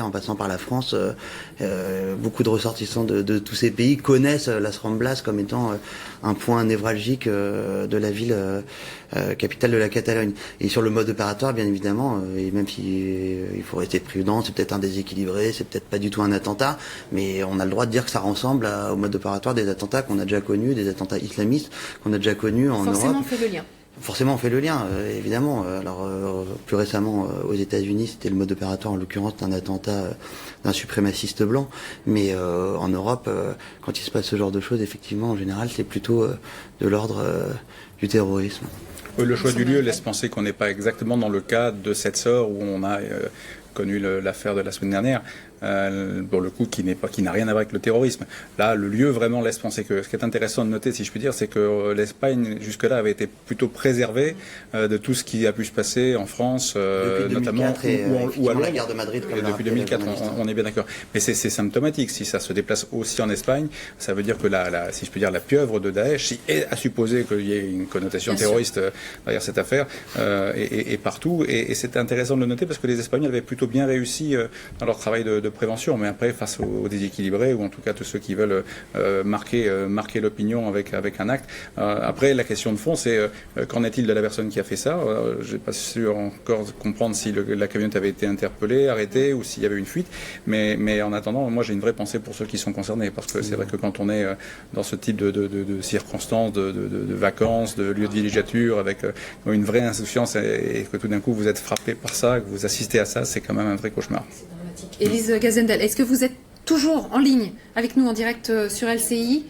En passant par la France, beaucoup de ressortissants de tous ces pays connaissent Las Ramblas comme étant un point névralgique de la ville capitale de la Catalogne. Et sur le mode opératoire, bien évidemment, et même si il faut rester prudent, c'est peut-être un déséquilibré, c'est peut-être pas du tout un attentat, mais on a le droit de dire que ça ressemble au mode opératoire des attentats qu'on a déjà connus, des attentats islamistes qu'on a déjà connus en Europe. Forcément, on fait le lien. Forcément, on fait le lien, évidemment. Alors, plus récemment, aux États-Unis, c'était le mode opératoire, en l'occurrence, d'un attentat d'un suprémaciste blanc. Mais en Europe, quand il se passe ce genre de choses, effectivement, en général, c'est plutôt de l'ordre du terrorisme. Oui, le choix du lieu laisse penser qu'on n'est pas exactement dans le cas de cette sœur où on a connu l'affaire de la semaine dernière. Pour le coup, qui n'a rien à voir avec le terrorisme. Là, le lieu vraiment laisse penser que ce qui est intéressant de noter, si je puis dire, c'est que l'Espagne, jusque-là, avait été plutôt préservée de tout ce qui a pu se passer en France, notamment ou à la guerre de Madrid. Depuis 2004, on est bien d'accord. Mais c'est symptomatique. Si ça se déplace aussi en Espagne, ça veut dire que si je puis dire, la pieuvre de Daesh, si est à supposer qu'il y ait une connotation terroriste derrière cette affaire, est partout. Et c'est intéressant de le noter parce que les Espagnols avaient plutôt bien réussi dans leur travail de prévention, mais après face aux déséquilibrés ou en tout cas tous ceux qui veulent marquer l'opinion avec un acte. Après la question de fond, c'est qu'en est-il de la personne qui a fait ça? Je n'ai pas sûr encore de comprendre si la camionnette avait été interpellée, arrêtée ou s'il y avait une fuite, mais en attendant, moi j'ai une vraie pensée pour ceux qui sont concernés parce que c'est vrai que quand on est dans ce type de circonstances, de vacances, de lieux de villégiature avec une vraie insouciance et que tout d'un coup vous êtes frappé par ça, que vous assistez à ça, c'est quand même un vrai cauchemar. Élise Gazendel, est-ce que vous êtes toujours en ligne avec nous en direct sur LCI?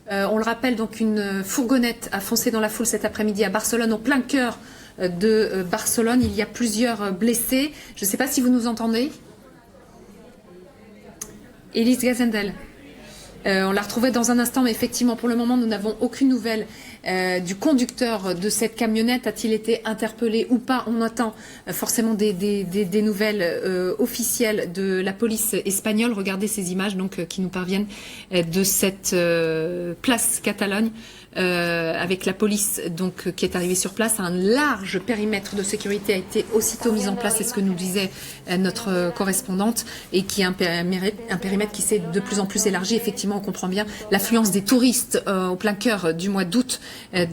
On le rappelle, donc une fourgonnette a foncé dans la foule cet après-midi à Barcelone, au plein cœur de Barcelone. Il y a plusieurs blessés. Je ne sais pas si vous nous entendez. Élise Gazendel. On la retrouvait dans un instant, mais effectivement, pour le moment, nous n'avons aucune nouvelle du conducteur de cette camionnette. A-t-il été interpellé ou pas? On attend forcément des nouvelles officielles de la police espagnole. Regardez ces images donc, qui nous parviennent de cette place Catalogne. Avec la police donc qui est arrivée sur place, un large périmètre de sécurité a été aussitôt mis en place, c'est ce que nous disait notre correspondante, et qui est un périmètre qui s'est de plus en plus élargi. Effectivement, on comprend bien l'affluence des touristes au plein cœur du mois d'août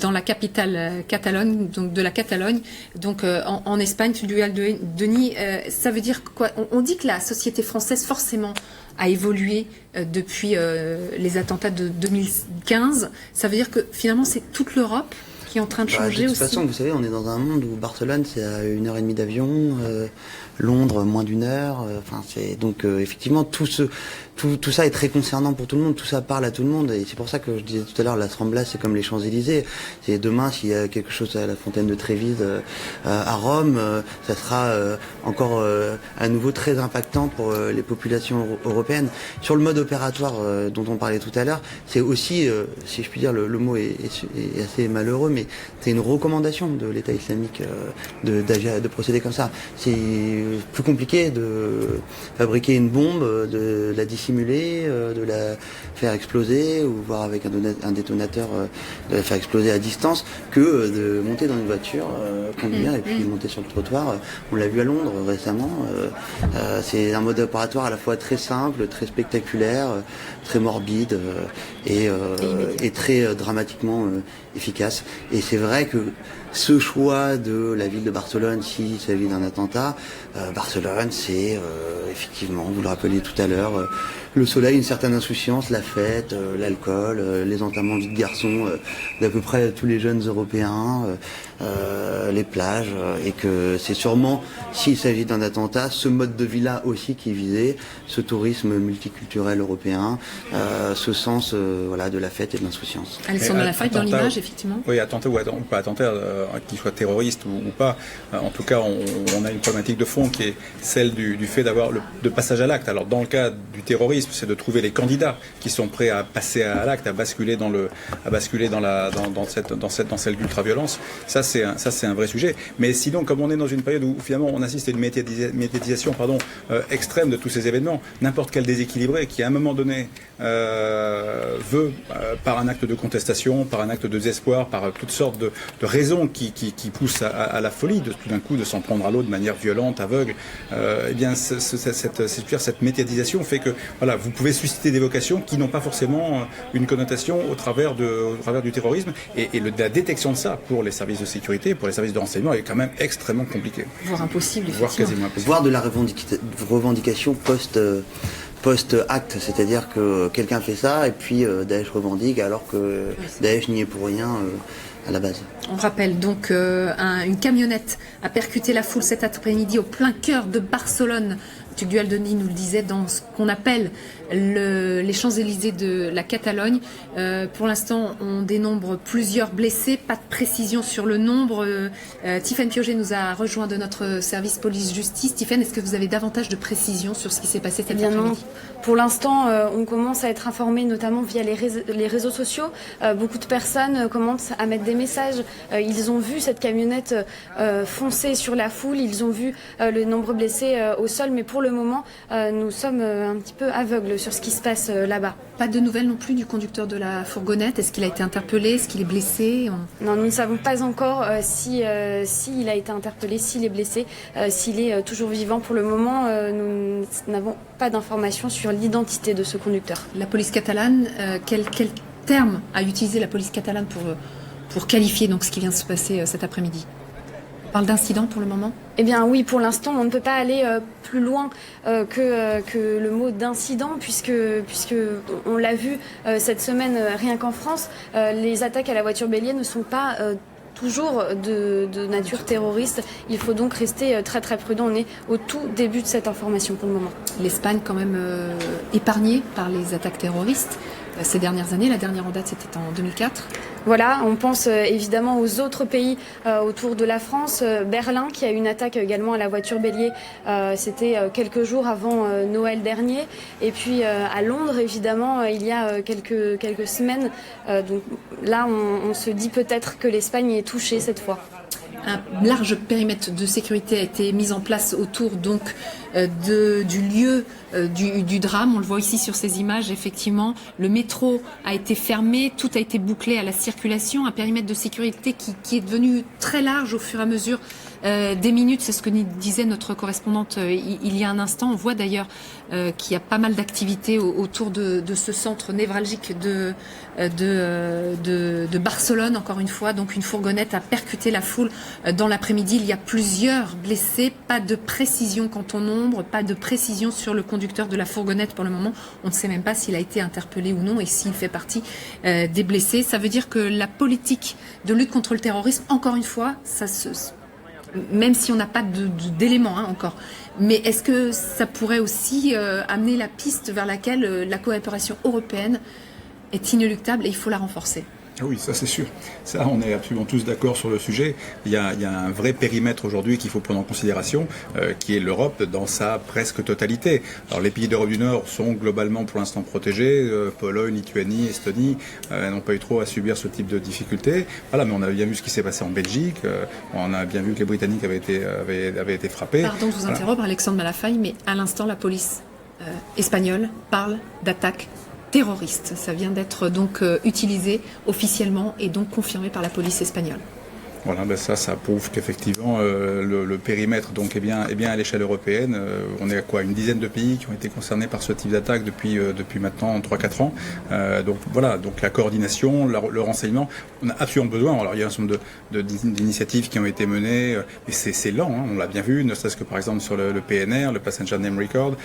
dans la capitale Catalogne, donc de la Catalogne, donc en Espagne. Denis, ça veut dire quoi? On dit que la société française forcément a évolué depuis les attentats de 2015. Ça veut dire que finalement c'est toute l'Europe qui est en train de changer aussi. De toute façon, vous savez, on est dans un monde où Barcelone c'est à 1h30 d'avion, Londres moins d'1 heure. C'est donc effectivement tout ça est très concernant pour tout le monde, tout ça parle à tout le monde, et c'est pour ça que je disais tout à l'heure, Las Ramblas c'est comme les Champs-Élysées. C'est demain s'il y a quelque chose à la fontaine de Trévise à Rome, ça sera encore à nouveau très impactant pour les populations européennes. Sur le mode opératoire dont on parlait tout à l'heure, c'est aussi, si je puis dire, le mot est assez malheureux, mais c'est une recommandation de l'État islamique de procéder comme ça. C'est plus compliqué de fabriquer une bombe, de la dissimuler, de la faire exploser, ou voire avec un détonateur de la faire exploser à distance, que de monter dans une voiture, conduire et puis monter sur le trottoir. On l'a vu à Londres récemment. C'est un mode opératoire à la fois très simple, très spectaculaire, très morbide et très dramatiquement efficace. Et c'est vrai que ce choix de la ville de Barcelone, s'il s'agit d'un attentat, Barcelone, c'est effectivement, vous le rappeliez tout à l'heure, le soleil, une certaine insouciance, la fête, l'alcool, les enterrements de vie de garçons d'à peu près tous les jeunes Européens, les plages, et que c'est sûrement, s'il s'agit d'un attentat, ce mode de vie-là aussi qui est visé, ce tourisme multiculturel européen, ce sens de la fête et de l'insouciance. Alexandre Lafayette dans l'image, effectivement. Oui, attentat ou pas attentat, qu'il soit terroriste ou pas, en tout cas, on a une problématique de fond qui est celle du fait d'avoir de passage à l'acte. Alors, dans le cas du terrorisme, terrorisme, c'est de trouver les candidats qui sont prêts à passer à l'acte, à basculer dans celle d'ultra-violence. Ça, c'est un vrai sujet. Mais sinon, comme on est dans une période où finalement on assiste à une médiatisation extrême de tous ces événements, n'importe quel déséquilibré qui à un moment donné veut, par un acte de contestation, par un acte de désespoir, par toutes sortes de raisons qui poussent à la folie, tout d'un coup de s'en prendre à l'autre de manière violente, aveugle, eh bien cette médiatisation fait que voilà, vous pouvez susciter des vocations qui n'ont pas forcément une connotation au travers du terrorisme, et la détection de ça pour les services de sécurité, pour les services de renseignement est quand même extrêmement compliquée. Voire impossible, voire quasiment impossible. Voire de la revendication post-acte, c'est-à-dire que quelqu'un fait ça et puis Daesh revendique alors que Daesh n'y est pour rien à la base. On rappelle donc une camionnette a percuté la foule cet après-midi au plein cœur de Barcelone. Tugdual Denis nous le disait, dans ce qu'on appelle les Champs-Élysées de la Catalogne. Pour l'instant, on dénombre plusieurs blessés, pas de précision sur le nombre. Tiffaine Piauget nous a rejoint de notre service police-justice. Tiffaine, est-ce que vous avez davantage de précision sur ce qui s'est passé cet après-midi ? Non. Pour l'instant, on commence à être informé, notamment via les réseaux sociaux. Beaucoup de personnes commencent à mettre des messages. Ils ont vu cette camionnette foncer sur la foule. Ils ont vu le nombre blessés au sol. Mais pour le moment, nous sommes un petit peu aveugles sur ce qui se passe là-bas. Pas de nouvelles non plus du conducteur de la fourgonnette. Est-ce qu'il a été interpellé ? Est-ce qu'il est blessé ? Non, nous ne savons pas encore s'il a été interpellé, s'il est blessé, s'il est toujours vivant. Pour le moment, nous n'avons pas d'informations sur l'identité de ce conducteur. La police catalane, quel terme a utilisé la police catalane pour qualifier donc ce qui vient de se passer cet après-midi ? On parle d'incident pour le moment ? Eh bien oui, pour l'instant, on ne peut pas aller plus loin que le mot d'incident, puisque on l'a vu cette semaine, rien qu'en France, les attaques à la voiture bélier ne sont pas toujours de nature terroriste. Il faut donc rester très très prudent. On est au tout début de cette information pour le moment. L'Espagne quand même épargnée par les attaques terroristes ces dernières années. La dernière en date, c'était en 2004. Voilà, on pense évidemment aux autres pays autour de la France. Berlin, qui a eu une attaque également à la voiture bélier, c'était quelques jours avant Noël dernier. Et puis à Londres, évidemment, il y a quelques semaines. Donc là, on se dit peut-être que l'Espagne est touchée cette fois. Un large périmètre de sécurité a été mis en place autour donc du lieu du drame. On le voit ici sur ces images, effectivement. Le métro a été fermé, tout a été bouclé à la circulation. Un périmètre de sécurité qui est devenu très large au fur et à mesure des minutes. C'est ce que nous disait notre correspondante il y a un instant. On voit d'ailleurs qu'il y a pas mal d'activités autour de ce centre névralgique de Barcelone, encore une fois. Donc une fourgonnette a percuté la foule dans l'après-midi. Il y a plusieurs blessés, pas de précision quant au nombre, pas de précision sur le conducteur de la fourgonnette pour le moment. On ne sait même pas s'il a été interpellé ou non et s'il fait partie des blessés. Ça veut dire que la politique de lutte contre le terrorisme, encore une fois, même si on n'a pas d'éléments encore, mais est-ce que ça pourrait aussi amener la piste vers laquelle la coopération européenne est inéluctable et il faut la renforcer ? Oui, ça c'est sûr. Ça, on est absolument tous d'accord sur le sujet. Il y a un vrai périmètre aujourd'hui qu'il faut prendre en considération, qui est l'Europe dans sa presque totalité. Alors les pays d'Europe du Nord sont globalement pour l'instant protégés. Pologne, Lituanie, Estonie n'ont pas eu trop à subir ce type de difficultés. Voilà, mais on a bien vu ce qui s'est passé en Belgique. On a bien vu que les Britanniques avaient été frappés. Pardon de vous interrompre, Alexandre Malafaille, mais à l'instant, la police espagnole parle d'attaque terroriste. Ça vient d'être donc utilisé officiellement et donc confirmé par la police espagnole. Voilà, ben ça prouve qu'effectivement le périmètre donc est bien à l'échelle européenne. On est à quoi, une dizaine de pays qui ont été concernés par ce type d'attaque depuis maintenant 3-4 ans. Donc voilà, donc la coordination, le renseignement, on a absolument besoin. Alors il y a un certain nombre d'initiatives qui ont été menées, mais c'est lent. Hein, on l'a bien vu, ne serait-ce que par exemple sur le PNR, le Passenger Name Record.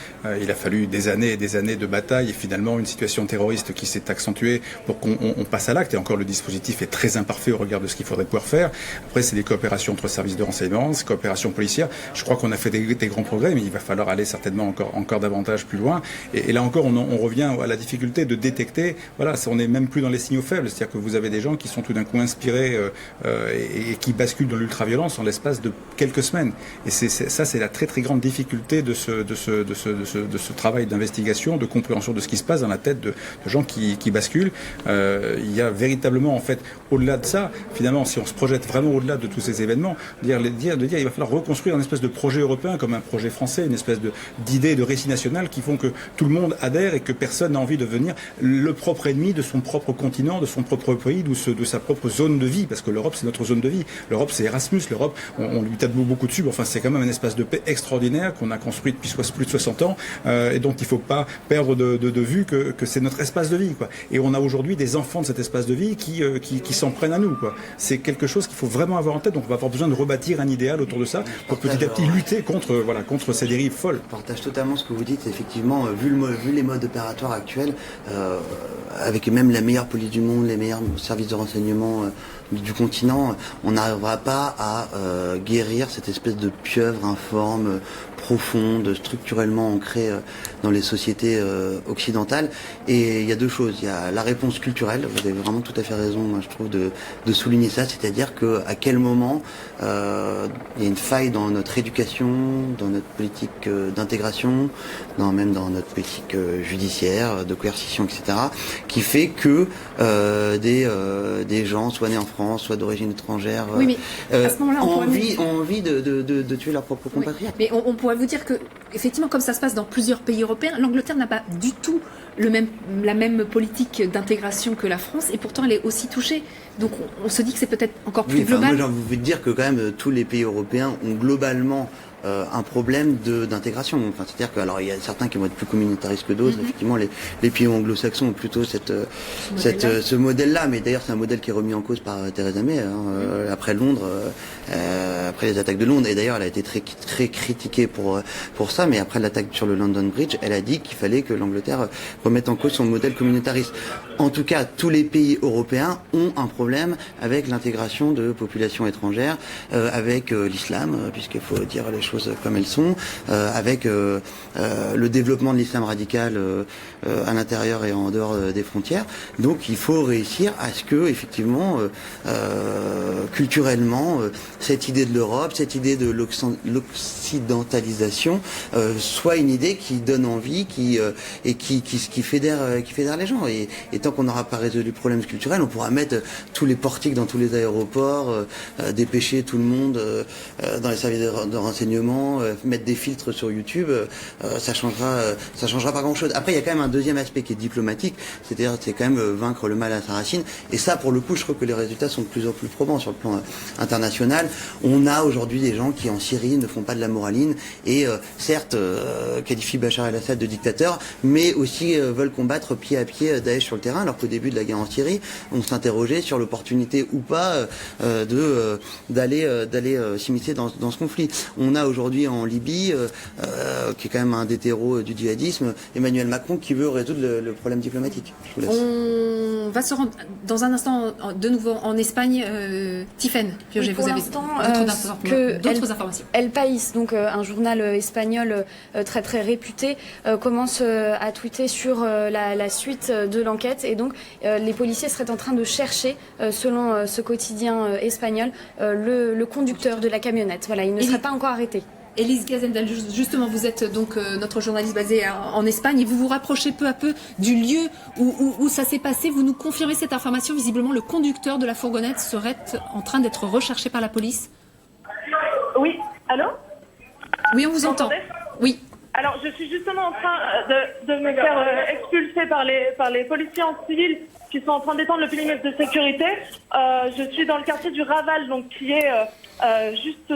Il a fallu des années et des années de bataille et finalement une situation terroriste qui s'est accentuée pour qu'on passe à l'acte. Et encore le dispositif est très imparfait au regard de ce qu'il faudrait pouvoir faire. Après, c'est des coopérations entre services de renseignement, c'est coopérations policières. Je crois qu'on a fait des grands progrès, mais il va falloir aller certainement encore davantage plus loin. Et là encore, on revient à la difficulté de détecter. Voilà, on n'est même plus dans les signaux faibles. C'est-à-dire que vous avez des gens qui sont tout d'un coup inspirés et qui basculent dans l'ultraviolence en l'espace de quelques semaines. Et ça, c'est la très très grande difficulté de ce travail d'investigation, de compréhension de ce qui se passe dans la tête de gens qui basculent. Il y a véritablement, en fait, au-delà de ça, finalement, si on se projette vraiment au-delà de tous ces événements, de dire il va falloir reconstruire une espèce de projet européen comme un projet français, une espèce d'idée de récit national qui font que tout le monde adhère et que personne n'a envie de devenir le propre ennemi de son propre continent, de son propre pays, de sa propre zone de vie, parce que l'Europe, c'est notre zone de vie. L'Europe, c'est Erasmus. L'Europe, on lui tape beaucoup dessus. Enfin, c'est quand même un espace de paix extraordinaire qu'on a construit depuis plus de 60 ans et dont il ne faut pas perdre de vue que c'est notre espace de vie, quoi. Et on a aujourd'hui des enfants de cet espace de vie qui s'en prennent à nous, quoi. C'est quelque chose qu'il faut vraiment avoir en tête. Donc, on va avoir besoin de rebâtir un idéal autour de ça pour petit à petit lutter contre ces dérives folles. Je partage totalement ce que vous dites. Effectivement, vu les modes opératoires actuels, avec même la meilleure police du monde, les meilleurs services de renseignement du continent, on n'arrivera pas à guérir cette espèce de pieuvre informe, profonde, structurellement ancrée dans les sociétés occidentales. Et il y a deux choses. Il y a la réponse culturelle. Vous avez vraiment tout à fait raison, moi, je trouve, de souligner ça. C'est-à-dire qu'à quel moment il y a une faille dans notre éducation, dans notre politique d'intégration, même dans notre politique judiciaire, de coercition, etc., qui fait que des gens, soit nés en France, soit d'origine étrangère, oui, mais à ce moment-là, ont envie de tuer leurs propres compatriotes. Oui, mais on pourrait vous dire que, effectivement, comme ça se passe dans plusieurs pays européens, l'Angleterre n'a pas du tout la même politique d'intégration que la France, et pourtant elle est aussi touchée. Donc on se dit que c'est peut-être encore plus global. Moi, j'ai envie de dire que quand même tous les pays européens ont globalement un problème d'intégration. Enfin, c'est-à-dire que, alors, il y a certains qui vont être plus communautaristes que d'autres. Effectivement, les pays anglo-saxons ont plutôt ce modèle-là. Mais d'ailleurs, c'est un modèle qui est remis en cause par Theresa May, après Londres, après les attaques de Londres. Et d'ailleurs, elle a été très, très critiquée pour ça. Mais après l'attaque sur le London Bridge, elle a dit qu'il fallait que l'Angleterre remette en cause son modèle communautariste. En tout cas, tous les pays européens ont un problème avec l'intégration de populations étrangères, avec l'islam, puisqu'il faut dire les choses comme elles sont, avec le développement de l'islam radical à l'intérieur et en dehors des frontières. Donc il faut réussir à ce que, effectivement, culturellement, cette idée de l'Europe, cette idée de l'occidentalisation soit une idée qui donne envie, qui fédère les gens. Et tant qu'on n'aura pas résolu le problème culturel, on pourra mettre tous les portiques dans tous les aéroports, dépêcher tout le monde dans les services de renseignement, mettre des filtres sur YouTube, ça changera pas grand-chose. Après, il y a quand même un deuxième aspect qui est diplomatique, c'est-à-dire c'est quand même vaincre le mal à sa racine. Et ça, pour le coup, je trouve que les résultats sont de plus en plus probants sur le plan international. On a aujourd'hui des gens qui, en Syrie, ne font pas de la moraline et, certes, qualifient Bachar el-Assad de dictateur, mais aussi veulent combattre pied à pied Daesh sur le terrain, alors qu'au début de la guerre en Syrie, on s'interrogeait sur l'opportunité ou pas d'aller s'immiscer dans ce conflit. On a aujourd'hui en Libye, qui est quand même un des terreaux du djihadisme, Emmanuel Macron qui veut résoudre le problème diplomatique. Je vous laisse. On va se rendre dans un instant de nouveau en Espagne. Tiffaine Piogé, vous avez d'autres informations. El País, donc un journal espagnol très très réputé, commence à tweeter sur la suite de l'enquête, et donc les policiers seraient en train de chercher, selon ce quotidien espagnol, le conducteur de la camionnette. Voilà, il ne serait pas encore arrêté. Élise Gazendal, justement, vous êtes donc notre journaliste basée en Espagne, et vous vous rapprochez peu à peu du lieu où ça s'est passé. Vous nous confirmez cette information. Visiblement, le conducteur de la fourgonnette serait en train d'être recherché par la police. Oui, allô ? Oui, on vous entend. Oui. Alors, je suis justement en train de me faire expulser par les policiers en civil qui sont en train d'étendre le périmètre de sécurité. Je suis dans le quartier du Raval, donc qui est juste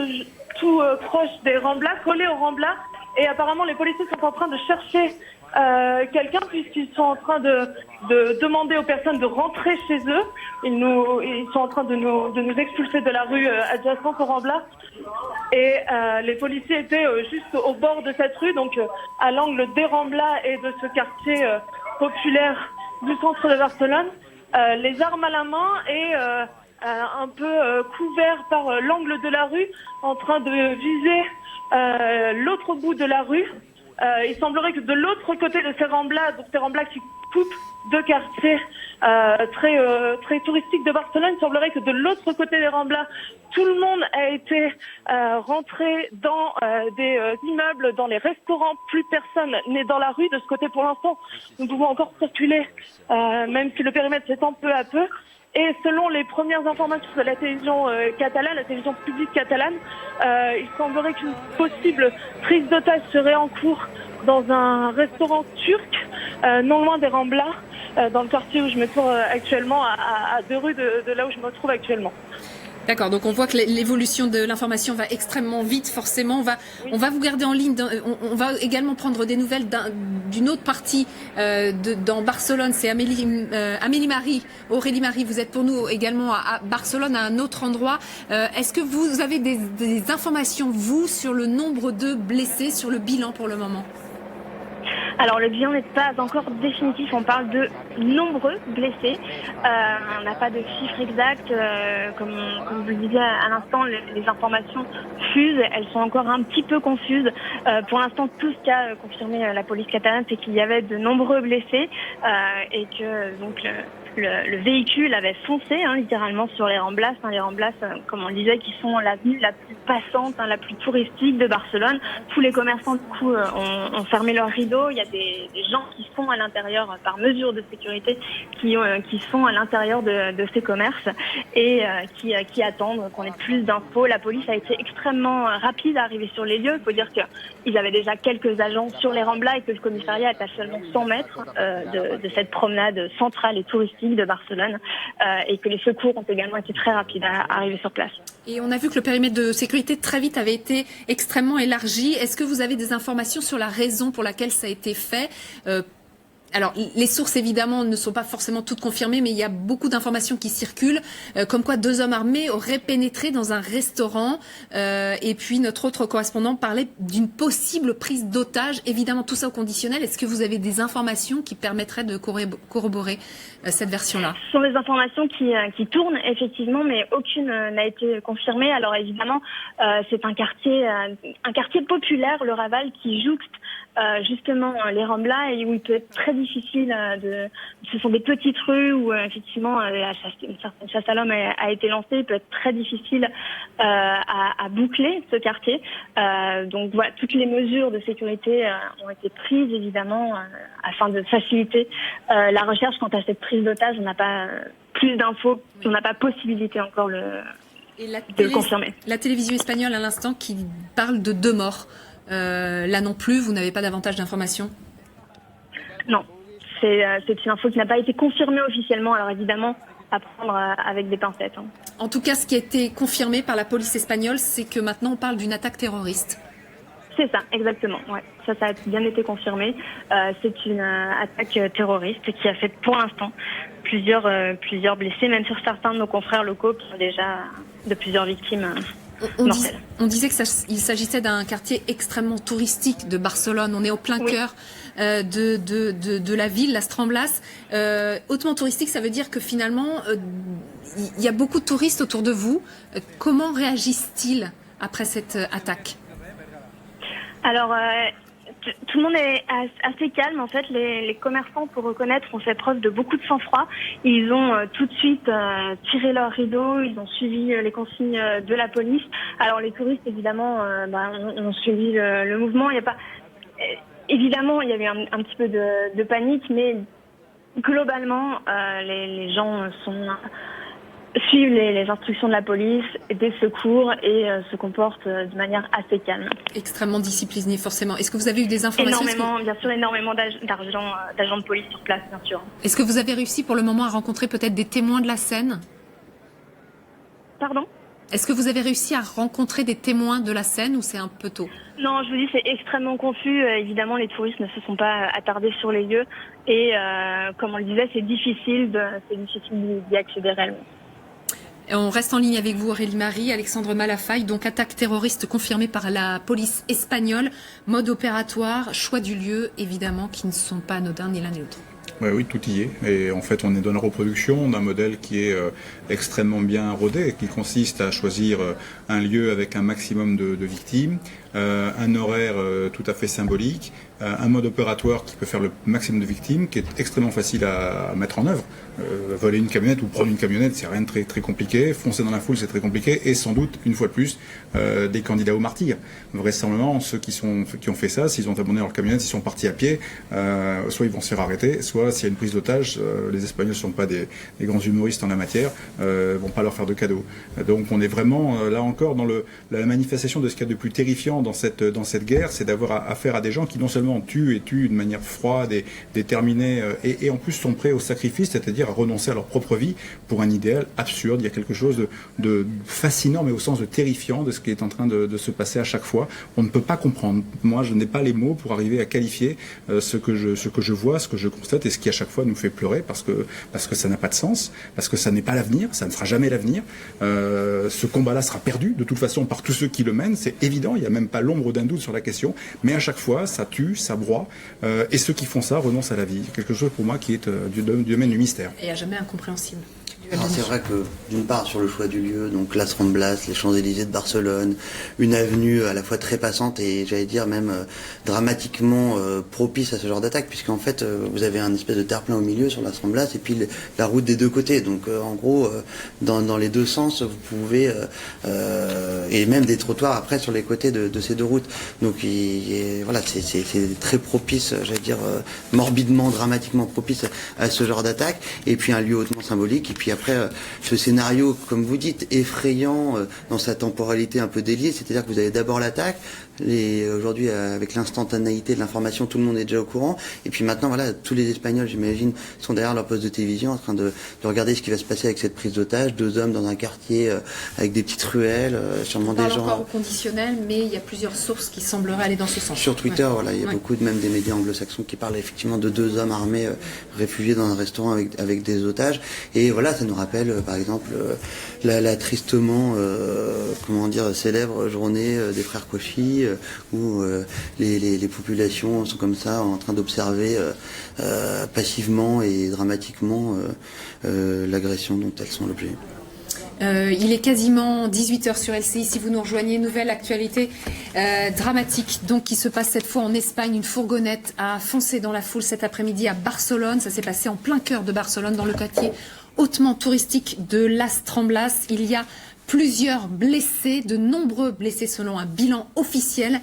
tout proche des Ramblas, collé aux Ramblas. Et apparemment, les policiers sont en train de chercher quelqu'un, puisqu'ils sont en train de demander aux personnes de rentrer chez eux. Ils sont en train de nous expulser de la rue adjacente aux Ramblas. Et les policiers étaient juste au bord de cette rue, donc à l'angle des Ramblas et de ce quartier populaire du centre de Barcelone, les armes à la main et un peu couverts par l'angle de la rue, en train de viser l'autre bout de la rue. Il semblerait que de l'autre côté de ces rampes-là, donc ces rampes-là qui coupent deux quartiers très touristiques de Barcelone, il semblerait que de l'autre côté des rampes-là, tout le monde a été rentré dans des immeubles, dans les restaurants. Plus personne n'est dans la rue. De ce côté, pour l'instant, nous pouvons encore circuler, même si le périmètre s'étend peu à peu. Et selon les premières informations de la télévision catalane, la télévision publique catalane, il semblerait qu'une possible prise d'otage serait en cours dans un restaurant turc, non loin des Ramblas, dans le quartier où je me trouve actuellement, à 2 rues de là où je me trouve actuellement. D'accord, donc on voit que l'évolution de l'information va extrêmement vite, forcément. On va vous garder en ligne. On va également prendre des nouvelles d'une autre partie dans Barcelone. C'est Aurélie Marie, vous êtes pour nous également à Barcelone, à un autre endroit. Est-ce que vous avez des informations, vous, sur le nombre de blessés, sur le bilan pour le moment ? Alors le bilan n'est pas encore définitif, on parle de nombreux blessés. On n'a pas de chiffres exacts, comme vous le disiez à l'instant, les informations fusent, elles sont encore un petit peu confuses. Pour l'instant, tout ce qu'a confirmé la police catalane, c'est qu'il y avait de nombreux blessés et que donc le véhicule avait foncé littéralement sur les Ramblas. Les Ramblas, comme on le disait, qui sont l'avenue la plus passante, la plus touristique de Barcelone. Tous les commerçants, du coup, ont fermé leurs rideaux. Il y a des gens qui sont à l'intérieur par mesure de sécurité, qui sont à l'intérieur de ces commerces et qui attendent qu'on ait plus d'infos. La police a été extrêmement rapide à arriver sur les lieux. Il faut dire qu'ils avaient déjà quelques agents sur les Ramblas et que le commissariat est à seulement 100 mètres de cette promenade centrale et touristique de Barcelone et que les secours ont également été très rapides à arriver sur place. Et on a vu que le périmètre de sécurité très vite avait été extrêmement élargi. Est-ce que vous avez des informations sur la raison pour laquelle ça a été fait ? Alors, les sources, évidemment, ne sont pas forcément toutes confirmées, mais il y a beaucoup d'informations qui circulent, comme quoi 2 hommes armés auraient pénétré dans un restaurant. Et puis, notre autre correspondant parlait d'une possible prise d'otage. Évidemment, tout ça au conditionnel. Est-ce que vous avez des informations qui permettraient de corroborer cette version-là ? Ce sont des informations qui tournent, effectivement, mais aucune n'a été confirmée. Alors, évidemment, c'est un quartier populaire, le Raval, qui jouxte justement les Ramblas et où il peut être très difficile ce sont des petites rues où effectivement une certaine chasse à l'homme a été lancée. Il peut être très difficile à boucler ce quartier. Donc voilà, toutes les mesures de sécurité ont été prises évidemment afin de faciliter la recherche. Quant à cette prise d'otage, on n'a pas plus d'infos, on n'a pas possibilité encore de le confirmer. La télévision espagnole à l'instant qui parle de 2 morts. Là non plus, vous n'avez pas davantage d'informations ? Non, c'est une info qui n'a pas été confirmée officiellement, alors évidemment à prendre avec des pincettes. En tout cas, ce qui a été confirmé par la police espagnole, c'est que maintenant on parle d'une attaque terroriste. C'est ça, exactement. Ouais. Ça a bien été confirmé. C'est une attaque terroriste qui a fait pour l'instant plusieurs blessés, même sur certains de nos confrères locaux qui ont déjà de plusieurs victimes. On disait qu'il s'agissait d'un quartier extrêmement touristique de Barcelone. On est au plein cœur de la ville, Las Ramblas. Hautement touristique, ça veut dire que finalement, il y a beaucoup de touristes autour de vous. Comment réagissent-ils après cette attaque ? Alors, tout le monde est assez calme. En fait, les commerçants, pour reconnaître, ont fait preuve de beaucoup de sang-froid. Ils ont tout de suite tiré leurs rideaux, ils ont suivi les consignes de la police. Alors, les touristes, évidemment, ont suivi le mouvement. Il y a pas, évidemment, il y avait un petit peu de panique, mais globalement, les gens suivent les instructions de la police, des secours et se comportent de manière assez calme. Extrêmement discipliné, forcément. Est-ce que vous avez eu des informations ? Énormément d'agents de police sur place, bien sûr. Est-ce que vous avez réussi pour le moment à rencontrer peut-être des témoins de la scène ? Pardon ? Est-ce que vous avez réussi à rencontrer des témoins de la scène ou c'est un peu tôt ? Non, je vous dis, c'est extrêmement confus. Évidemment, les touristes ne se sont pas attardés sur les lieux et, comme on le disait, c'est difficile d'y accéder réellement. On reste en ligne avec vous, Aurélie Marie. Alexandre Malafaille, donc attaque terroriste confirmée par la police espagnole. Mode opératoire, choix du lieu, évidemment, qui ne sont pas anodins ni l'un ni l'autre. Oui, tout y est. Et en fait, on est dans la reproduction d'un modèle qui est extrêmement bien rodé, qui consiste à choisir un lieu avec un maximum de victimes, un horaire tout à fait symbolique, un mode opératoire qui peut faire le maximum de victimes, qui est extrêmement facile à mettre en œuvre. Voler une camionnette ou prendre une camionnette, c'est rien de très compliqué. Foncer dans la foule, c'est très compliqué. Et sans doute, une fois de plus, des candidats au martyrs. Vraisemblablement, ceux qui ont fait ça, s'ils ont abandonné leur camionnette, s'ils sont partis à pied, soit ils vont se faire arrêter, soit s'il y a une prise d'otage, les Espagnols ne sont pas des grands humoristes en la matière, vont pas leur faire de cadeaux. Donc on est vraiment là encore dans la manifestation de ce qu'il y a de plus terrifiant dans cette guerre, c'est d'avoir affaire à des gens qui non seulement tuent de manière froide et déterminée, et en plus sont prêts au sacrifice, c'est-à-dire à renoncer à leur propre vie pour un idéal absurde. Il y a quelque chose de fascinant, mais au sens de terrifiant, de ce qui est en train de se passer à chaque fois. On ne peut pas comprendre. Moi, je n'ai pas les mots pour arriver à qualifier ce que je vois, ce que je constate, et ce qui à chaque fois nous fait pleurer parce que ça n'a pas de sens, parce que ça n'est pas l'avenir, ça ne sera jamais l'avenir. Ce combat-là sera perdu de toute façon par tous ceux qui le mènent, c'est évident, il n'y a même pas l'ombre d'un doute sur la question, mais à chaque fois ça tue, ça broie, et ceux qui font ça renoncent à la vie. Quelque chose pour moi qui est du domaine du mystère. Et à jamais incompréhensible. Alors, c'est vrai que d'une part sur le choix du lieu, donc Las Ramblas, les Champs-Élysées de Barcelone, une avenue à la fois très passante et j'allais dire même dramatiquement propice à ce genre d'attaque, puisqu'en fait vous avez un espèce de terre-plein au milieu sur Las Ramblas et puis la route des deux côtés. Donc en gros dans les deux sens vous pouvez et même des trottoirs après sur les côtés de ces deux routes. Donc voilà, c'est très propice, j'allais dire morbidement, dramatiquement propice à ce genre d'attaque. Et puis un lieu hautement symbolique. Et puis après, ce scénario, comme vous dites, effrayant dans sa temporalité un peu déliée, c'est-à-dire que vous avez d'abord l'attaque, aujourd'hui avec l'instantanéité de l'information, tout le monde est déjà au courant, et puis maintenant voilà, tous les Espagnols, j'imagine, sont derrière leur poste de télévision en train de regarder ce qui va se passer avec cette prise d'otage, 2 hommes dans un quartier avec des petites ruelles, sûrement des gens... encore au conditionnel, mais il y a plusieurs sources qui sembleraient aller dans ce sens. Sur Twitter, voilà, il y a beaucoup même des médias anglo-saxons qui parlent effectivement de 2 hommes armés réfugiés dans un restaurant avec des otages, et voilà, ça nous rappelle par exemple la tristement célèbre journée des frères Cauchy, où les populations sont comme ça en train d'observer passivement et dramatiquement l'agression dont elles sont l'objet. Il est quasiment 18h sur LCI. Si vous nous rejoignez, nouvelle actualité dramatique donc qui se passe cette fois en Espagne. Une fourgonnette a foncé dans la foule cet après-midi à Barcelone. Ça s'est passé en plein cœur de Barcelone, dans le quartier hautement touristique de Las Ramblas. Il y a plusieurs blessés, de nombreux blessés selon un bilan officiel.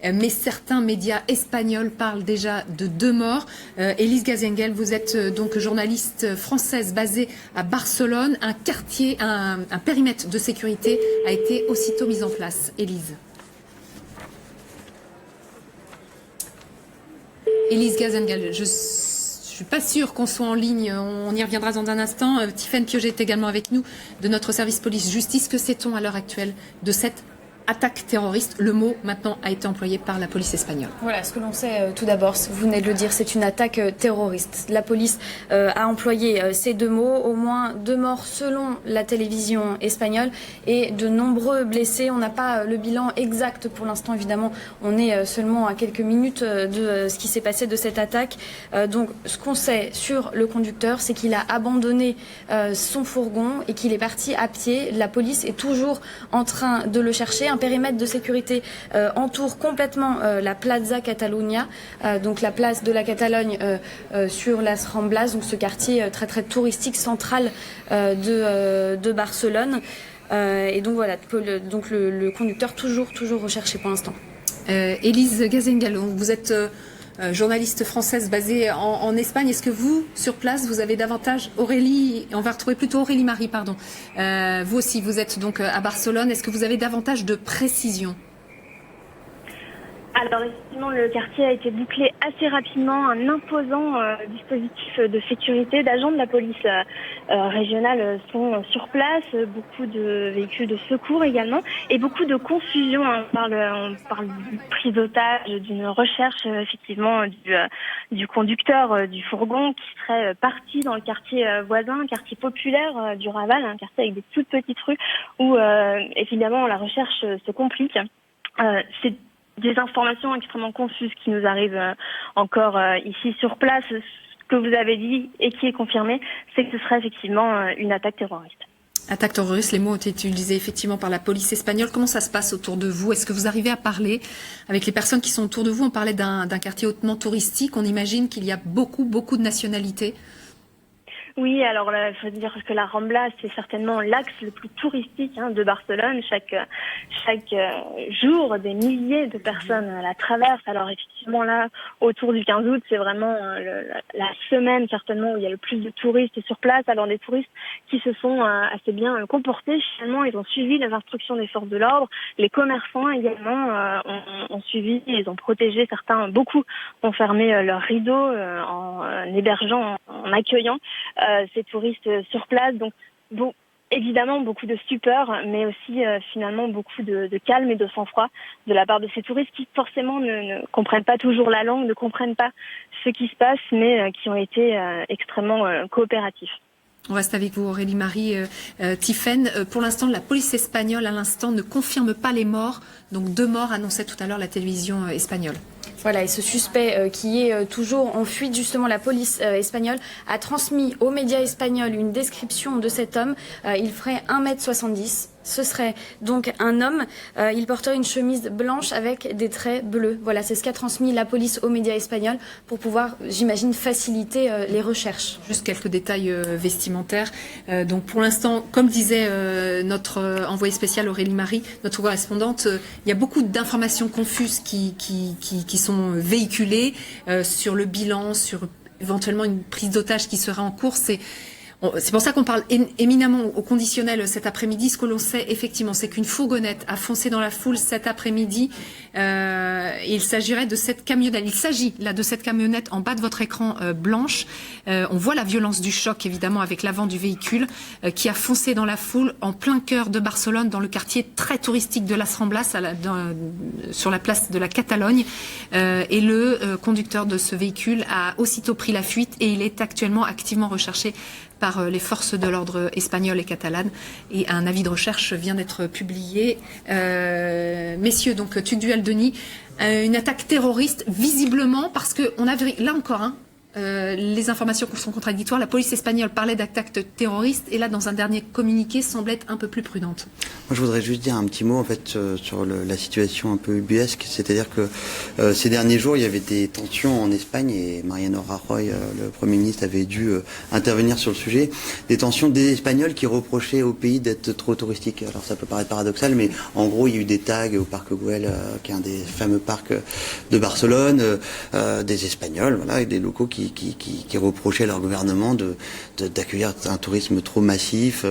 Mais certains médias espagnols parlent déjà de 2 morts. Élise Gazengel, vous êtes donc journaliste française basée à Barcelone. Un périmètre de sécurité a été aussitôt mis en place. Élise. Élise Gazengel, je suis pas sûre qu'on soit en ligne. On y reviendra dans un instant. Tiffaine Piauget est également avec nous de notre service police-justice. Que sait-on à l'heure actuelle de cette attaque terroriste? Le mot maintenant a été employé par la police espagnole. Voilà, ce que l'on sait tout d'abord, vous venez de le dire, c'est une attaque terroriste. La police a employé ces 2 mots, au moins 2 morts selon la télévision espagnole et de nombreux blessés. On n'a pas le bilan exact pour l'instant, évidemment. On est seulement à quelques minutes de ce qui s'est passé de cette attaque. Donc ce qu'on sait sur le conducteur, c'est qu'il a abandonné son fourgon et qu'il est parti à pied. La police est toujours en train de le chercher. Un périmètre de sécurité entoure complètement la Plaza Catalunya, donc la place de la Catalogne sur Las Ramblas, donc ce quartier très très touristique central de Barcelone. Et donc voilà, le conducteur toujours recherché pour l'instant. Élise Gazengel, vous êtes journaliste française basée en Espagne. Est-ce que vous, sur place, vous avez davantage on va retrouver plutôt Aurélie Marie, pardon. Vous aussi, vous êtes donc à Barcelone. Est-ce que vous avez davantage de précision? Alors effectivement, le quartier a été bouclé assez rapidement. Un imposant dispositif de sécurité, d'agents de la police régionale sont sur place, beaucoup de véhicules de secours également, et beaucoup de confusion. On parle d'une prise d'otage, d'une recherche effectivement du conducteur du fourgon qui serait parti dans le quartier voisin, un quartier populaire du Raval, un quartier avec des toutes petites rues où évidemment la recherche se complique. C'est des informations extrêmement confuses qui nous arrivent encore ici sur place. Ce que vous avez dit et qui est confirmé, c'est que ce serait effectivement une attaque terroriste. Attaque terroriste, les mots ont été utilisés effectivement par la police espagnole. Comment ça se passe autour de vous? Est-ce que vous arrivez à parler avec les personnes qui sont autour de vous? On parlait d'un quartier hautement touristique. On imagine qu'il y a beaucoup de nationalités. Oui, alors il faut dire que la Rambla, c'est certainement l'axe le plus touristique de Barcelone. Chaque jour, des milliers de personnes la traversent. Alors effectivement, là, autour du 15 août, c'est vraiment la semaine certainement où il y a le plus de touristes sur place. Alors des touristes qui se sont assez bien comportés. Finalement, ils ont suivi les instructions des forces de l'ordre. Les commerçants également ont suivi, ils ont protégé. Certains, beaucoup, ont fermé leurs rideaux en hébergeant, en accueillant ces touristes sur place. Donc, évidemment, beaucoup de stupeur, mais aussi finalement beaucoup de calme et de sang-froid de la part de ces touristes qui forcément ne comprennent pas toujours la langue, ne comprennent pas ce qui se passe, mais qui ont été extrêmement coopératifs. On reste avec vous, Aurélie Marie Tiphaine. Pour l'instant, la police espagnole, à l'instant, ne confirme pas les morts. Donc 2 morts annonçait tout à l'heure la télévision espagnole. Voilà, et ce suspect qui est toujours en fuite, justement, la police espagnole a transmis aux médias espagnols une description de cet homme. Il ferait 1m70. Ce serait donc un homme. Il porterait une chemise blanche avec des traits bleus. Voilà, c'est ce qu'a transmis la police aux médias espagnols pour pouvoir, j'imagine, faciliter les recherches. Juste quelques détails vestimentaires. Donc pour l'instant, comme disait notre envoyée spéciale Aurélie Marie, notre correspondante, il y a beaucoup d'informations confuses qui sont véhiculées sur le bilan, sur éventuellement une prise d'otage qui serait en cours. C'est pour ça qu'on parle éminemment au conditionnel cet après-midi. Ce que l'on sait effectivement, c'est qu'une fourgonnette a foncé dans la foule cet après-midi. Il s'agirait de cette camionnette. Il s'agit là de cette camionnette en bas de votre écran blanche. On voit la violence du choc évidemment avec l'avant du véhicule qui a foncé dans la foule en plein cœur de Barcelone, dans le quartier très touristique de Las Ramblas, sur la place de la Catalogne. Et le conducteur de ce véhicule a aussitôt pris la fuite et il est actuellement activement recherché par les forces de l'ordre espagnoles et catalanes. Et un avis de recherche vient d'être publié. Messieurs, donc Tugdual Denis, une attaque terroriste, visiblement, parce qu'on a là encore, les informations sont contradictoires. La police espagnole parlait d'attaque terroriste et là, dans un dernier communiqué, semble être un peu plus prudente. Moi, je voudrais juste dire un petit mot en fait sur la situation un peu ubuesque, c'est-à-dire que ces derniers jours, il y avait des tensions en Espagne et Mariano Rajoy, le Premier ministre, avait dû intervenir sur le sujet. Des tensions des Espagnols qui reprochaient au pays d'être trop touristique. Alors ça peut paraître paradoxal, mais en gros, il y a eu des tags au parc Güell, qui est un des fameux parcs de Barcelone, des Espagnols, voilà, et des locaux qui reprochaient à leur gouvernement d'accueillir un tourisme trop massif,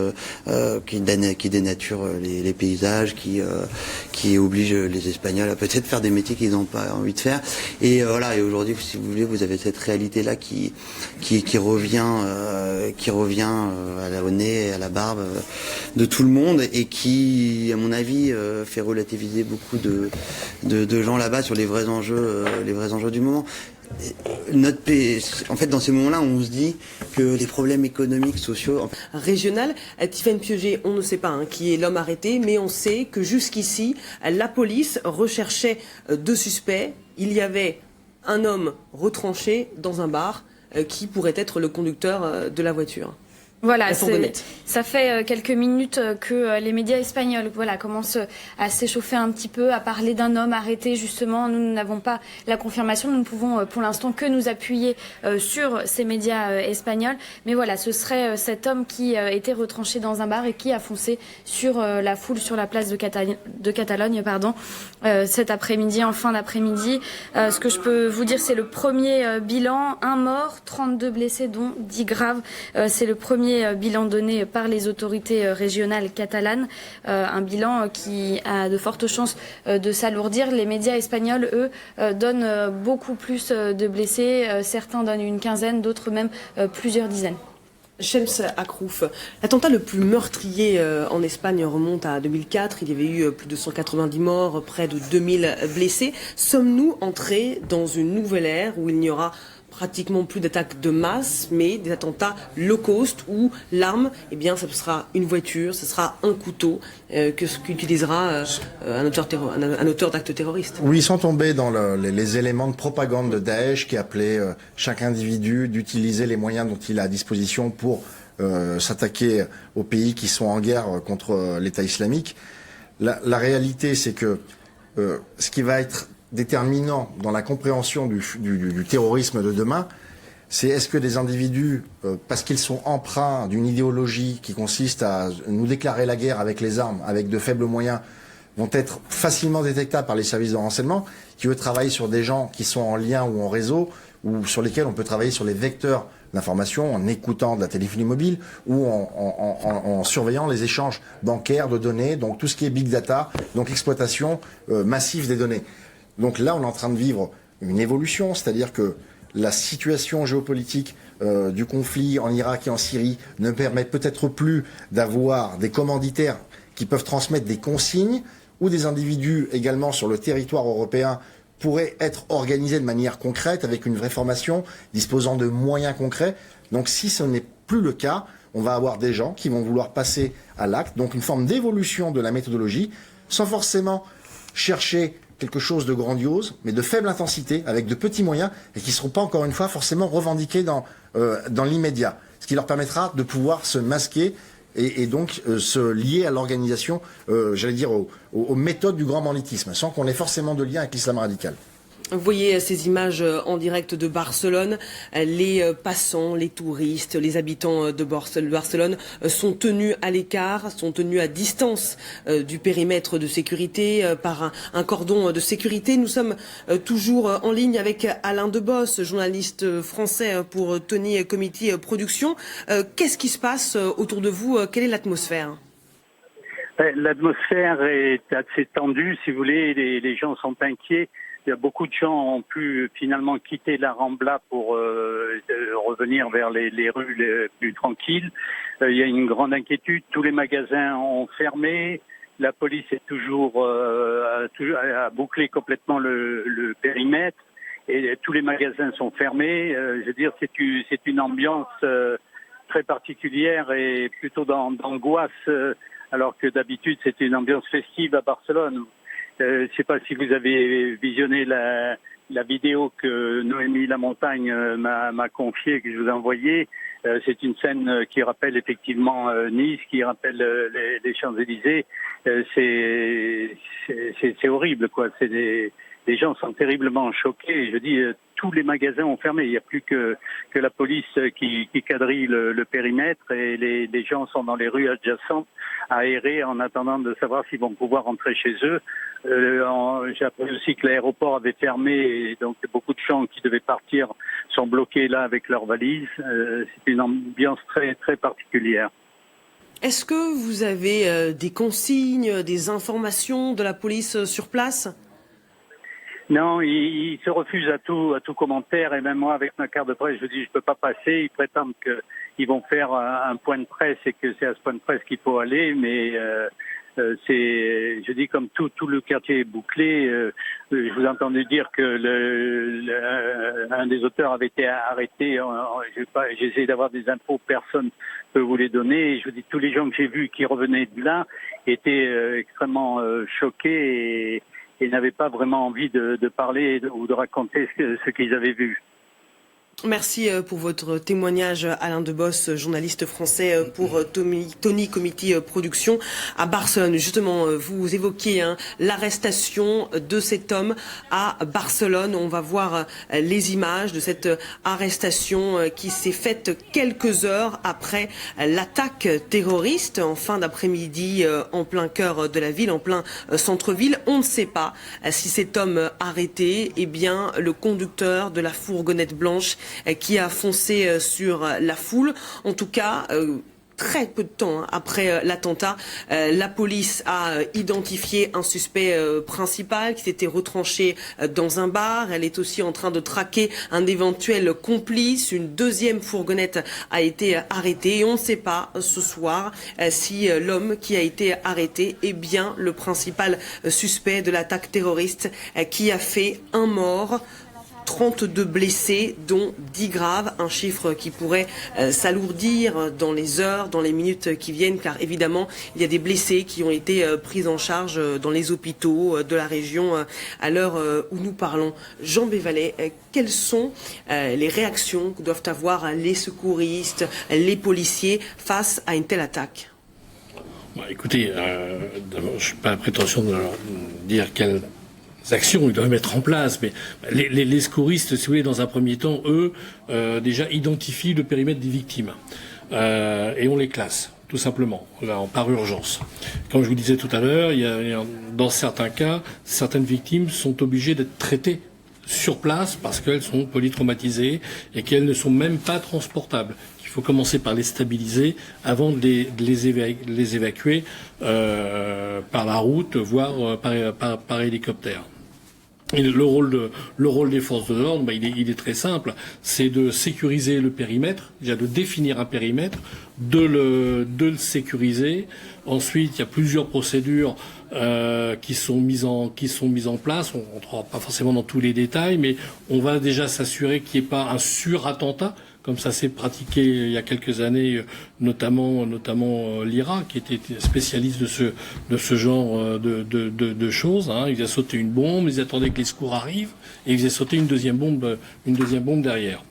qui dénature les paysages, qui oblige les Espagnols à peut-être faire des métiers qu'ils n'ont pas envie de faire. Et voilà. Et aujourd'hui, si vous voulez, vous avez cette réalité-là qui revient au nez et à la barbe de tout le monde et qui, à mon avis, fait relativiser beaucoup de gens là-bas sur les vrais enjeux du moment. Notre pays, en fait, dans ces moments-là, on se dit que les problèmes économiques, sociaux... Régional, Tiphaine Pieuget, on ne sait pas qui est l'homme arrêté, mais on sait que jusqu'ici, la police recherchait 2 suspects. Il y avait un homme retranché dans un bar qui pourrait être le conducteur de la voiture. Voilà, ça fait quelques minutes que les médias espagnols commencent à s'échauffer un petit peu, à parler d'un homme arrêté justement. Nous n'avons pas la confirmation, nous ne pouvons pour l'instant que nous appuyer sur ces médias espagnols. Mais voilà, ce serait cet homme qui était retranché dans un bar et qui a foncé sur la foule sur la place de Catalogne, cet après-midi, en fin d'après-midi. Ce que je peux vous dire, c'est le premier bilan, 1 mort, 32 blessés dont 10 graves. C'est le premier bilan donné par les autorités régionales catalanes, un bilan qui a de fortes chances de s'alourdir. Les médias espagnols, eux, donnent beaucoup plus de blessés. Certains donnent une quinzaine, d'autres même plusieurs dizaines. Shems Akrouf, l'attentat le plus meurtrier en Espagne remonte à 2004. Il y avait eu plus de 190 morts, près de 2000 blessés. Sommes-nous entrés dans une nouvelle ère où il n'y aura pratiquement plus d'attaques de masse, mais des attentats low cost où l'arme, eh bien, ça sera une voiture, ce sera un couteau qu'utilisera un auteur d'actes terroristes. Oui, ils sont tombés dans les éléments de propagande de Daesh qui appelait chaque individu d'utiliser les moyens dont il a à disposition pour s'attaquer aux pays qui sont en guerre contre l'État islamique. La réalité, c'est que ce qui va être déterminant dans la compréhension du terrorisme de demain, c'est est-ce que des individus, parce qu'ils sont empreints d'une idéologie qui consiste à nous déclarer la guerre avec les armes, avec de faibles moyens, vont être facilement détectables par les services de renseignement, qui eux travaillent sur des gens qui sont en lien ou en réseau, ou sur lesquels on peut travailler sur les vecteurs d'information en écoutant de la téléphonie mobile ou en surveillant les échanges bancaires de données, donc tout ce qui est big data, donc l'exploitation massive des données. Donc là, on est en train de vivre une évolution, c'est-à-dire que la situation géopolitique du conflit en Irak et en Syrie ne permet peut-être plus d'avoir des commanditaires qui peuvent transmettre des consignes ou des individus également sur le territoire européen pourraient être organisés de manière concrète avec une vraie formation, disposant de moyens concrets. Donc si ce n'est plus le cas, on va avoir des gens qui vont vouloir passer à l'acte, donc une forme d'évolution de la méthodologie, sans forcément chercher quelque chose de grandiose, mais de faible intensité, avec de petits moyens, et qui ne seront pas, encore une fois, forcément revendiqués dans l'immédiat. Ce qui leur permettra de pouvoir se masquer et donc se lier à l'organisation, j'allais dire, aux méthodes du grand banditisme, sans qu'on ait forcément de lien avec l'islam radical. Vous voyez ces images en direct de Barcelone. Les passants, les touristes, les habitants de Barcelone sont tenus à l'écart, sont tenus à distance du périmètre de sécurité par un cordon de sécurité. Nous sommes toujours en ligne avec Alain Debos, journaliste français pour Tony Comity Productions. Qu'est-ce qui se passe autour de vous? Quelle est l'atmosphère? L'atmosphère est assez tendue, si vous voulez. Les gens sont inquiets. Beaucoup de gens ont pu finalement quitter la Rambla pour revenir vers les rues les plus tranquilles. Il y a une grande inquiétude. Tous les magasins ont fermé. La police est toujours à boucler complètement le périmètre. Et tous les magasins sont fermés. Je veux dire, c'est une ambiance très particulière et plutôt d'angoisse, alors que d'habitude c'était une ambiance festive à Barcelone. Je ne sais pas si vous avez visionné la vidéo que Noémie Lamontagne m'a confiée, que je vous ai envoyée. C'est une scène qui rappelle effectivement Nice, qui rappelle les Champs-Élysées. C'est horrible, quoi. Les gens sont terriblement choqués. Je dis, tous les magasins ont fermé. Il n'y a plus que la police qui quadrille le périmètre et les gens sont dans les rues adjacentes à errer en attendant de savoir s'ils vont pouvoir rentrer chez eux. J'ai appris aussi que l'aéroport avait fermé et donc beaucoup de gens qui devaient partir sont bloqués là avec leurs valises. C'est une ambiance très, très particulière. Est-ce que vous avez des consignes, des informations de la police sur place ? Non, il se refuse à tout commentaire et même moi avec ma carte de presse, je dis je peux pas passer. Ils prétendent qu'ils vont faire un point de presse et que c'est à ce point de presse qu'il faut aller, mais je dis comme tout le quartier est bouclé. Je vous ai entendu dire que un des auteurs avait été arrêté. J'ai essayé d'avoir des infos, personne peut vous les donner. Et je vous dis tous les gens que j'ai vus qui revenaient de là étaient extrêmement choqués et n'avaient pas vraiment envie de parler ou de raconter ce qu'ils avaient vu. Merci pour votre témoignage, Alain Debos, journaliste français pour Tony Comity Productions à Barcelone. Justement, vous évoquiez l'arrestation de cet homme à Barcelone. On va voir les images de cette arrestation qui s'est faite quelques heures après l'attaque terroriste en fin d'après-midi en plein cœur de la ville, en plein centre-ville. On ne sait pas si cet homme arrêté est bien le conducteur de la fourgonnette blanche qui a foncé sur la foule. En tout cas, très peu de temps après l'attentat, la police a identifié un suspect principal qui s'était retranché dans un bar. Elle est aussi en train de traquer un éventuel complice. Une deuxième fourgonnette a été arrêtée et on ne sait pas ce soir si l'homme qui a été arrêté est bien le principal suspect de l'attaque terroriste qui a fait un mort 32 blessés, dont 10 graves, un chiffre qui pourrait s'alourdir dans les heures, dans les minutes qui viennent, car évidemment, il y a des blessés qui ont été pris en charge dans les hôpitaux de la région à l'heure où nous parlons. Jean Bévalet, quelles sont les réactions que doivent avoir les secouristes, les policiers face à une telle attaque ? Écoutez, je n'ai pas la prétention de leur dire quelles actions ils doivent mettre en place, mais les secouristes, si vous voulez, dans un premier temps, eux, déjà identifient le périmètre des victimes et on les classe, tout simplement, là, par urgence. Comme je vous disais tout à l'heure, dans certains cas, certaines victimes sont obligées d'être traitées sur place parce qu'elles sont polytraumatisées et qu'elles ne sont même pas transportables. Il faut commencer par les stabiliser avant de les évacuer par la route, voire par hélicoptère. Et le rôle des forces de l'ordre, il est très simple, c'est de sécuriser le périmètre, déjà de définir un périmètre, de le sécuriser. Ensuite, il y a plusieurs procédures qui sont mises en place. On ne rentrera pas forcément dans tous les détails, mais on va déjà s'assurer qu'il n'y ait pas un surattentat, comme ça s'est pratiqué il y a quelques années, notamment l'Irak, qui était spécialiste de ce genre de choses. Ils faisaient sauter une bombe, ils attendaient que les secours arrivent, et ils faisaient sauter une deuxième bombe derrière.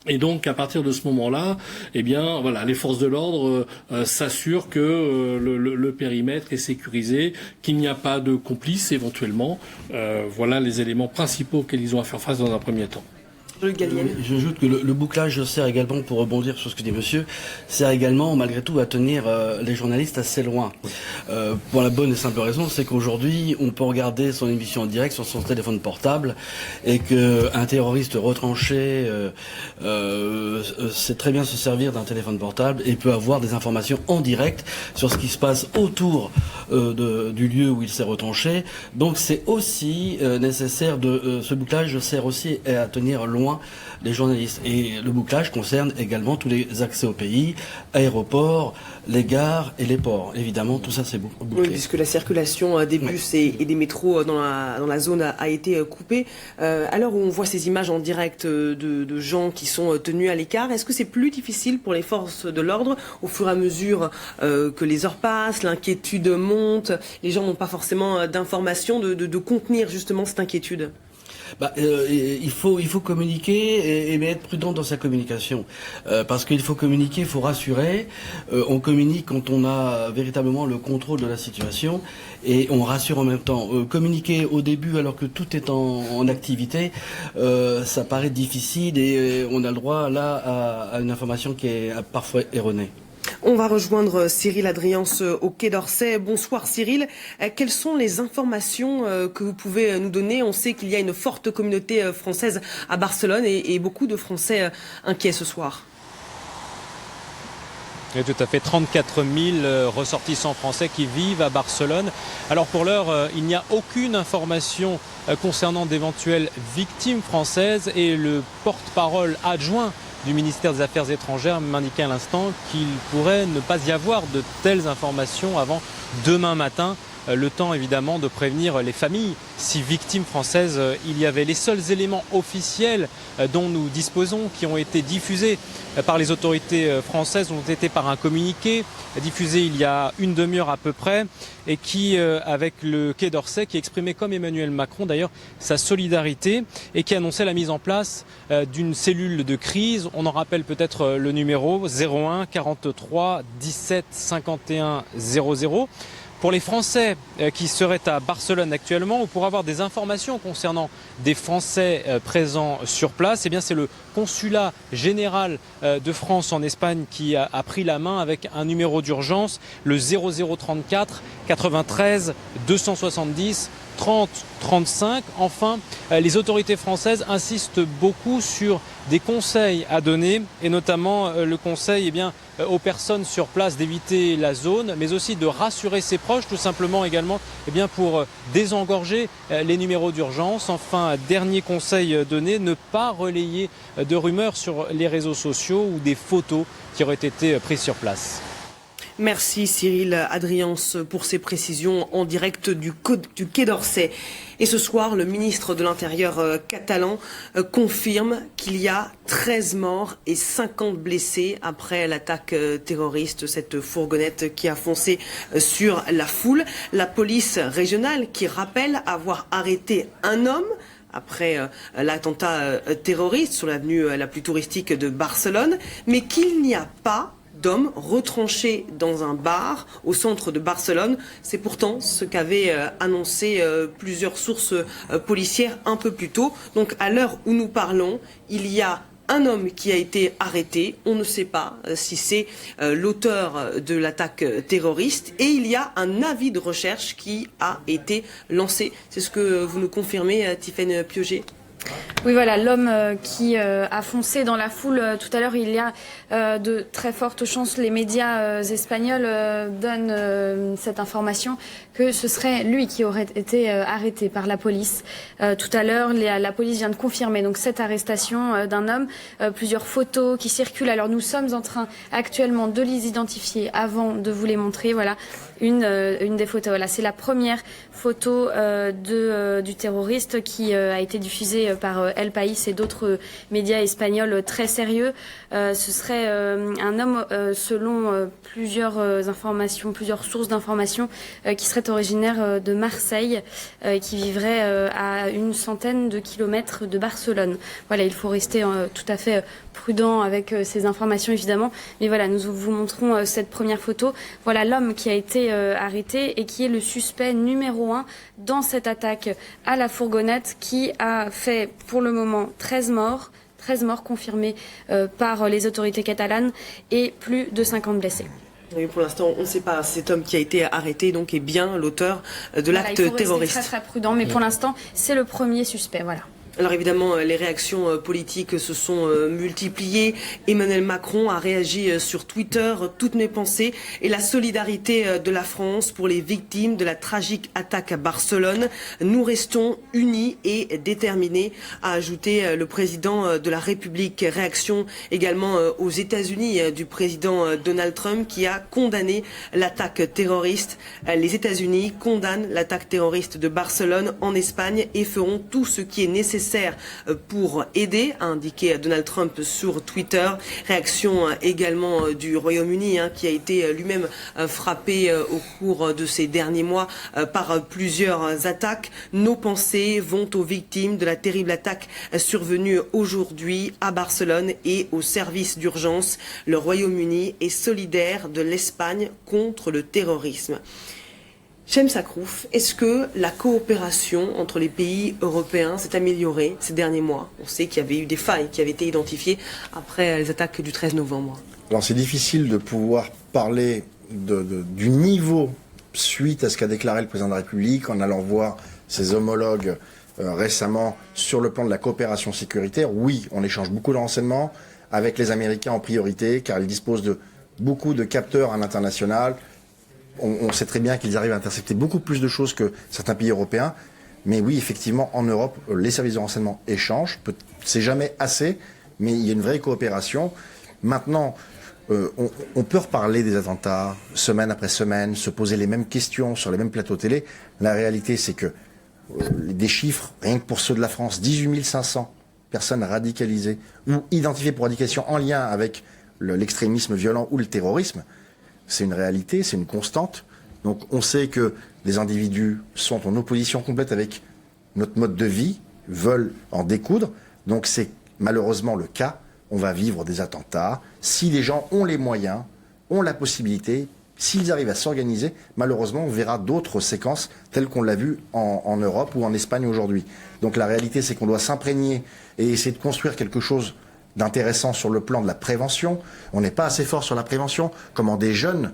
Et donc, à partir de ce moment-là, les forces de l'ordre s'assurent que le périmètre est sécurisé, qu'il n'y a pas de complices éventuellement. Voilà les éléments principaux auxquels ils ont à faire face dans un premier temps. J'ajoute que le bouclage sert également, pour rebondir sur ce que dit monsieur, sert également malgré tout à tenir les journalistes assez loin. Pour la bonne et simple raison, c'est qu'aujourd'hui on peut regarder son émission en direct sur son téléphone portable et qu'un terroriste retranché sait très bien se servir d'un téléphone portable et peut avoir des informations en direct sur ce qui se passe autour du lieu où il s'est retranché. Donc c'est aussi nécessaire ce bouclage sert aussi à tenir loin les journalistes. Et le bouclage concerne également tous les accès au pays, aéroports, les gares et les ports. Évidemment, tout ça c'est bouclé. Oui, puisque la circulation des bus et des métros dans la zone a été coupée. À l'heure où on voit ces images en direct de gens qui sont tenus à l'écart, est-ce que c'est plus difficile pour les forces de l'ordre au fur et à mesure que les heures passent, l'inquiétude monte, les gens n'ont pas forcément d'informations de contenir justement cette inquiétude? Il faut communiquer mais être prudent dans sa communication, parce qu'il faut communiquer, il faut rassurer. On communique quand on a véritablement le contrôle de la situation et on rassure en même temps. Communiquer au début alors que tout est en activité, ça paraît difficile et on a le droit là à une information qui est parfois erronée. On va rejoindre Cyril Adriance au Quai d'Orsay. Bonsoir Cyril. Quelles sont les informations que vous pouvez nous donner? On sait qu'il y a une forte communauté française à Barcelone et beaucoup de Français inquiets ce soir. Oui, tout à fait, 34 000 ressortissants français qui vivent à Barcelone. Alors pour l'heure, il n'y a aucune information concernant d'éventuelles victimes françaises et le porte-parole adjoint du ministère des Affaires étrangères m'indiquait à l'instant qu'il pourrait ne pas y avoir de telles informations avant demain matin. Le temps évidemment de prévenir les familles si victimes françaises il y avait. Les seuls éléments officiels dont nous disposons, qui ont été diffusés par les autorités françaises, ont été par un communiqué diffusé il y a une demi-heure à peu près et qui, avec le Quai d'Orsay, qui exprimait comme Emmanuel Macron d'ailleurs sa solidarité et qui annonçait la mise en place d'une cellule de crise. On en rappelle peut-être le numéro 01 43 17 51 00. Pour les Français qui seraient à Barcelone actuellement ou pour avoir des informations concernant des Français présents sur place, eh bien c'est le consulat général de France en Espagne qui a pris la main avec un numéro d'urgence, le 0034 93 270 30 35. Enfin, les autorités françaises insistent beaucoup sur des conseils à donner et notamment le conseil aux personnes sur place d'éviter la zone, mais aussi de rassurer ses proches, tout simplement également pour désengorger les numéros d'urgence. Enfin, dernier conseil donné, ne pas relayer de rumeurs sur les réseaux sociaux ou des photos qui auraient été prises sur place. Merci Cyril Adriance pour ces précisions en direct du Quai d'Orsay. Et ce soir, le ministre de l'Intérieur catalan confirme qu'il y a 13 morts et 50 blessés après l'attaque terroriste, cette fourgonnette qui a foncé sur la foule. La police régionale qui rappelle avoir arrêté un homme après l'attentat terroriste sur l'avenue la plus touristique de Barcelone, mais qu'il n'y a pas d'hommes retranchés dans un bar au centre de Barcelone. C'est pourtant ce qu'avaient annoncé plusieurs sources policières un peu plus tôt. Donc à l'heure où nous parlons, il y a un homme qui a été arrêté. On ne sait pas si c'est l'auteur de l'attaque terroriste. Et il y a un avis de recherche qui a été lancé. C'est ce que vous nous confirmez, Tiffaine Piauget? Oui, voilà, l'homme qui a foncé dans la foule tout à l'heure, il y a de très fortes chances, les médias espagnols donnent cette information, que ce serait lui qui aurait été arrêté par la police. Tout à l'heure, la police vient de confirmer donc cette arrestation d'un homme, plusieurs photos qui circulent. Alors nous sommes en train actuellement de les identifier avant de vous les montrer. Voilà une des photos. Voilà, c'est la première photo du terroriste qui a été diffusée par El País et d'autres médias espagnols très sérieux. Ce serait un homme, selon plusieurs informations, plusieurs sources d'informations, qui serait originaire de Marseille, qui vivrait à une centaine de kilomètres de Barcelone. Voilà, il faut rester tout à fait prudent avec ces informations évidemment. Mais voilà, nous vous montrons cette première photo. Voilà l'homme qui a été arrêté et qui est le suspect numéro 1 dans cette attaque à la fourgonnette qui a fait pour le moment 13 morts confirmés par les autorités catalanes et plus de 50 blessés. Oui, pour l'instant, on ne sait pas. Cet homme qui a été arrêté donc est bien l'auteur de l'acte terroriste. Il faut rester très très prudent, mais pour l'instant, c'est le premier suspect. Voilà. Alors évidemment, les réactions politiques se sont multipliées. Emmanuel Macron a réagi sur Twitter, toutes mes pensées et la solidarité de la France pour les victimes de la tragique attaque à Barcelone. Nous restons unis et déterminés, a ajouté le président de la République. Réaction également aux États-Unis du président Donald Trump qui a condamné l'attaque terroriste. Les États-Unis condamnent l'attaque terroriste de Barcelone en Espagne et feront tout ce qui est nécessaire pour aider, a indiqué Donald Trump sur Twitter. Réaction également du Royaume-Uni qui a été lui-même frappé au cours de ces derniers mois par plusieurs attaques. Nos pensées vont aux victimes de la terrible attaque survenue aujourd'hui à Barcelone et aux services d'urgence. Le Royaume-Uni est solidaire de l'Espagne contre le terrorisme. Chem Sakrouf, est-ce que la coopération entre les pays européens s'est améliorée ces derniers mois? On sait qu'il y avait eu des failles qui avaient été identifiées après les attaques du 13 novembre. Alors c'est difficile de pouvoir parler du niveau suite à ce qu'a déclaré le président de la République en allant voir ses homologues récemment sur le plan de la coopération sécuritaire. Oui, on échange beaucoup de renseignements avec les Américains en priorité car ils disposent de beaucoup de capteurs à l'international. On sait très bien qu'ils arrivent à intercepter beaucoup plus de choses que certains pays européens. Mais oui, effectivement, en Europe, les services de renseignement échangent. C'est jamais assez, mais il y a une vraie coopération. Maintenant, on peut reparler des attentats semaine après semaine, se poser les mêmes questions sur les mêmes plateaux télé. La réalité, c'est que des chiffres, rien que pour ceux de la France, 18 500 personnes radicalisées ou identifiées pour radicalisation en lien avec l'extrémisme violent ou le terrorisme. C'est une réalité, c'est une constante. Donc on sait que les individus sont en opposition complète avec notre mode de vie, veulent en découdre. Donc c'est malheureusement le cas. On va vivre des attentats. Si les gens ont les moyens, ont la possibilité, s'ils arrivent à s'organiser, malheureusement on verra d'autres séquences telles qu'on l'a vu en Europe ou en Espagne aujourd'hui. Donc la réalité c'est qu'on doit s'imprégner et essayer de construire quelque chose d'intéressant sur le plan de la prévention. On n'est pas assez fort sur la prévention. Comment des jeunes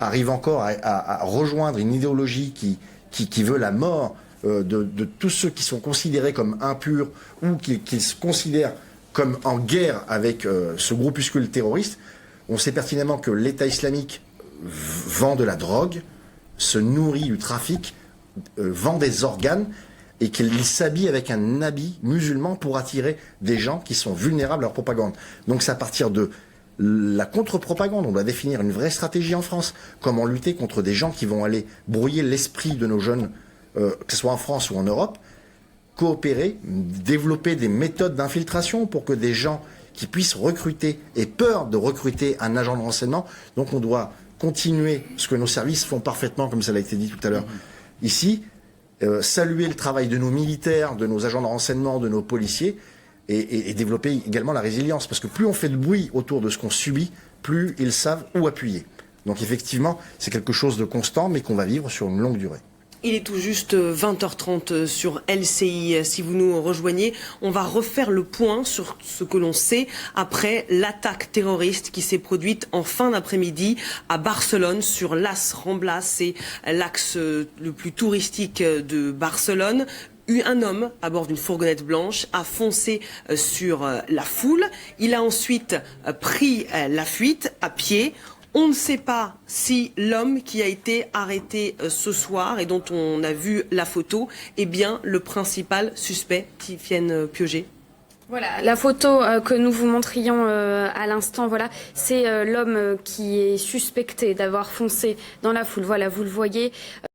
arrivent encore à rejoindre une idéologie qui veut la mort de tous ceux qui sont considérés comme impurs ou qui se considèrent comme en guerre avec ce groupuscule terroriste. On sait pertinemment que l'État islamique vend de la drogue, se nourrit du trafic, vend des organes, et qu'il s'habille avec un habit musulman pour attirer des gens qui sont vulnérables à leur propagande. Donc c'est à partir de la contre-propagande. On doit définir une vraie stratégie en France. Comment lutter contre des gens qui vont aller brouiller l'esprit de nos jeunes, que ce soit en France ou en Europe. Coopérer, développer des méthodes d'infiltration pour que des gens qui puissent recruter aient peur de recruter un agent de renseignement. Donc on doit continuer ce que nos services font parfaitement, comme ça a été dit tout à l'heure ici, saluer le travail de nos militaires, de nos agents de renseignement, de nos policiers, et développer également la résilience. Parce que plus on fait de bruit autour de ce qu'on subit, plus ils savent où appuyer. Donc effectivement, c'est quelque chose de constant, mais qu'on va vivre sur une longue durée. Il est tout juste 20h30 sur LCI. Si vous nous rejoignez, on va refaire le point sur ce que l'on sait après l'attaque terroriste qui s'est produite en fin d'après-midi à Barcelone sur l'As Ramblas, c'est l'axe le plus touristique de Barcelone. Un homme à bord d'une fourgonnette blanche a foncé sur la foule. Il a ensuite pris la fuite à pied. On ne sait pas si l'homme qui a été arrêté ce soir et dont on a vu la photo est bien le principal suspect, Tiffaine Piauget. Voilà, la photo que nous vous montrions à l'instant, voilà, c'est l'homme qui est suspecté d'avoir foncé dans la foule. Voilà, vous le voyez.